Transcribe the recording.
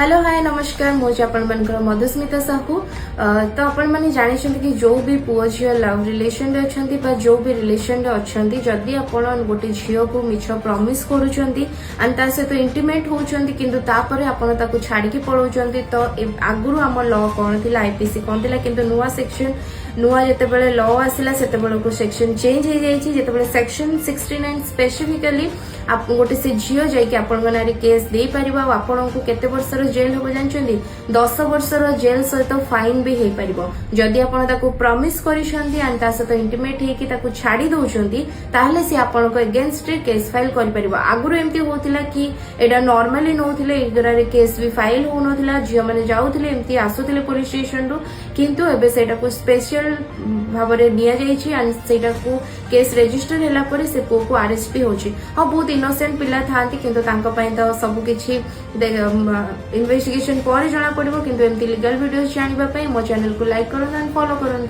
Hello hi नमस्कार मुझे आपण मनकर मधुस्मिता साहू तो आपण माने जानि छथि कि जो भी पुओ झियो लव रिलेशन रे अछंती बा जो भी रिलेशन रे अछंती जदी आपण गोटे झियो को मिछ प्रॉमिस करूछंती एंड ता से तो इंटिमेट होउछंती किंतु तापरे आपण ताको छाडी के पळौछंती तो आगुरु हम लॉ कोन थिला आईपीसी कोन थिला किंतु नुवा सेक्शन नुआ जेते बेले लॉ आसिला सेते बेले को सेक्शन चेंज हे जाई छि जेते बेले सेक्शन 69 स्पेसिफिकली आप गोटे से झियो जाई कि आपण गनारी केस दे परिबा आपण को केते वर्षर जेल हो जानछंती 10 वर्षर जेल सहित फाइन भी हे परिबो जदी आपण ताको प्रॉमिस करिसंती एंड ता सहित इंटिमेट हे कि ताको छाडी दउछंती ताहले से आपण को अगेंस्ट केस फाइल कर परिबो आगुरु एम्ति होतिला कि एडा नॉर्मली नोथिले इगरारे केस भी फाइल हो नथिला झियो माने जाउथिले एम्ति आसुथिले पुलिस स्टेशन रु किंतु एबे सेटा को स्पेशल भाबरे निया जाई छि एंड सेटा को केस रजिस्टर होला परे से को अरेस्ट भी होछि बहुत इनोसेंट पिला थांती किंतु तांको पय तो सब किछि इन्वेस्टिगेशन पर जना पड़िबो किंतु एमती लीगल वीडियोस जानिबा पय मो चैनल को लाइक करन एंड फॉलो करन।